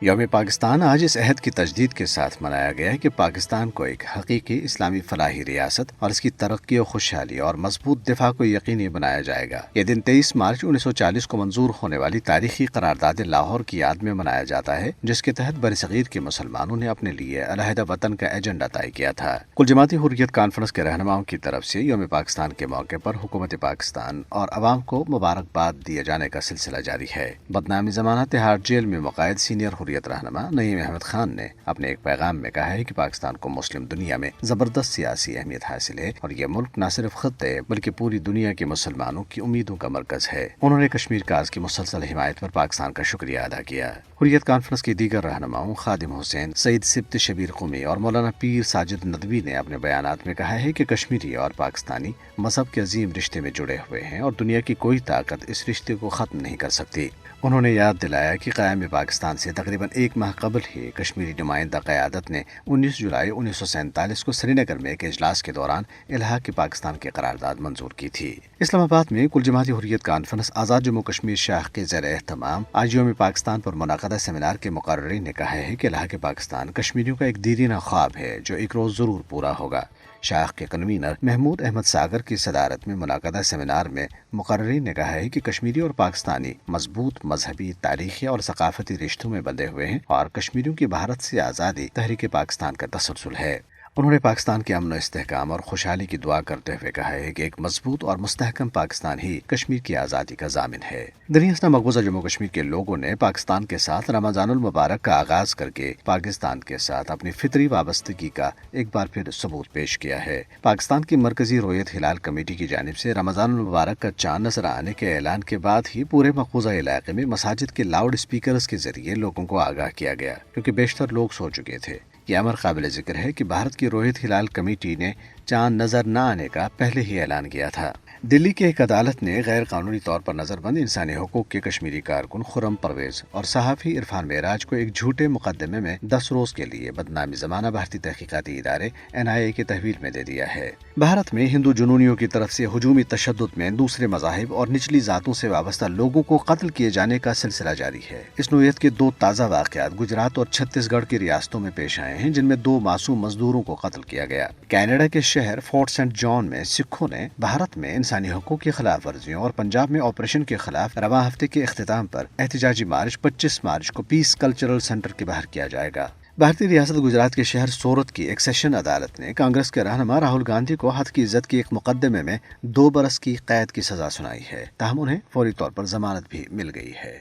یوم پاکستان آج اس عہد کی تجدید کے ساتھ منایا گیا ہے کہ پاکستان کو ایک حقیقی اسلامی فلاحی ریاست اور اس کی ترقی و خوشحالی اور مضبوط دفاع کو یقینی بنایا جائے گا۔ یہ دن 23 مارچ 1940 کو منظور ہونے والی تاریخی قرارداد لاہور کی یاد میں منایا جاتا ہے، جس کے تحت برصغیر کے مسلمانوں نے اپنے لیے علیحدہ وطن کا ایجنڈا طے کیا تھا۔ کل جماعتی حریت کانفرنس کے رہنماؤں کی طرف سے یوم پاکستان کے موقع پر حکومت پاکستان اور عوام کو مبارکباد دیے جانے کا سلسلہ جاری ہے۔ بدنامی زمانہ تہاڑ جیل میں مقید سینئر حریت رہنما نعیم احمد خان نے اپنے ایک پیغام میں کہا ہے کہ پاکستان کو مسلم دنیا میں زبردست سیاسی اہمیت حاصل ہے اور یہ ملک نہ صرف خطے بلکہ پوری دنیا کے مسلمانوں کی امیدوں کا مرکز ہے۔ انہوں نے کشمیر کاز کی مسلسل حمایت پر پاکستان کا شکریہ ادا کیا۔ حریت کانفرنس کی دیگر رہنماؤں خادم حسین، سعید سبت شبیر قمی اور مولانا پیر ساجد ندوی نے اپنے بیانات میں کہا ہے کہ کشمیری اور پاکستانی مذہب کے عظیم رشتے میں جڑے ہوئے ہیں اور دنیا کی کوئی طاقت اس رشتے کو ختم نہیں کر سکتی۔ انہوں نے یاد دلایا کہ قیام پاکستان سے تقریباً ایک ماہ قبل ہی کشمیری نمائندہ قیادت نے 19 جولائی 1947 کو سری نگر میں ایک اجلاس کے دوران الحاق پاکستان کی قرارداد منظور کی تھی۔ اسلام آباد میں کل جماعتی حریت کانفرنس آزاد جموں کشمیر شاخ کے زیر اہتمام آج یوم پاکستان پر منعقدہ سیمینار کے مقررین نے کہا ہے کہ الحاق پاکستان کشمیریوں کا ایک دیرینہ خواب ہے جو ایک روز ضرور پورا ہوگا۔ شاخ کے کنوینر محمود احمد ساگر کی صدارت میں منعقدہ سیمینار میں مقررین نے کہا ہے کہ کشمیری اور پاکستانی مضبوط مذہبی، تاریخی اور ثقافتی رشتوں میں بندھے ہوئے ہیں اور کشمیریوں کی بھارت سے آزادی تحریک پاکستان کا تسلسل ہے۔ انہوں نے پاکستان کے امن و استحکام اور خوشحالی کی دعا کرتے ہوئے کہا ہے کہ ایک مضبوط اور مستحکم پاکستان ہی کشمیر کی آزادی کا ضامن ہے۔ دریں مقبوضہ جموں کشمیر کے لوگوں نے پاکستان کے ساتھ رمضان المبارک کا آغاز کر کے پاکستان کے ساتھ اپنی فطری وابستگی کا ایک بار پھر ثبوت پیش کیا ہے۔ پاکستان کی مرکزی رویت ہلال کمیٹی کی جانب سے رمضان المبارک کا چاند نظر آنے کے اعلان کے بعد ہی پورے مقبوضہ علاقے میں مساجد کے لاؤڈ اسپیکرز کے ذریعے لوگوں کو آگاہ کیا گیا، کیونکہ بیشتر لوگ سو چکے تھے۔ یہ امر قابل ذکر ہے کہ بھارت کی روہت ہلال کمیٹی نے چاند نظر نہ آنے کا پہلے ہی اعلان کیا تھا۔ دلی کی ایک عدالت نے غیر قانونی طور پر نظر بند انسانی حقوق کے کشمیری کارکن خرم پرویز اور صحافی عرفان معراج کو ایک جھوٹے مقدمے میں 10 روز کے لیے بدنامی زمانہ بھارتی تحقیقاتی ادارے NIA کے تحویل میں دے دیا ہے۔ بھارت میں ہندو جنونیوں کی طرف سے ہجومی تشدد میں دوسرے مذاہب اور نچلی ذاتوں سے وابستہ لوگوں کو قتل کیے جانے کا سلسلہ جاری ہے۔ اس نوعیت کے 2 تازہ واقعات گجرات اور چھتیس گڑھ کی ریاستوں میں پیش آئے ہیں، جن میں 2 معصوم مزدوروں کو قتل کیا گیا۔ کینیڈا کے شہر فورٹ سینٹ جان میں سکھوں نے بھارت میں انسانی حقوق کی خلاف ورزیوں اور پنجاب میں آپریشن کے خلاف رواں ہفتے کے اختتام پر احتجاجی مارچ 25 مارچ کو پیس کلچرل سینٹر کے باہر کیا جائے گا۔ بھارتی ریاست گجرات کے شہر سورت کی ایک سیشن عدالت نے کانگریس کے رہنما راہل گاندھی کو حد کی عزت کے ایک مقدمے میں 2 برس کی قید کی سزا سنائی ہے، تاہم انہیں فوری طور پر ضمانت بھی مل گئی ہے۔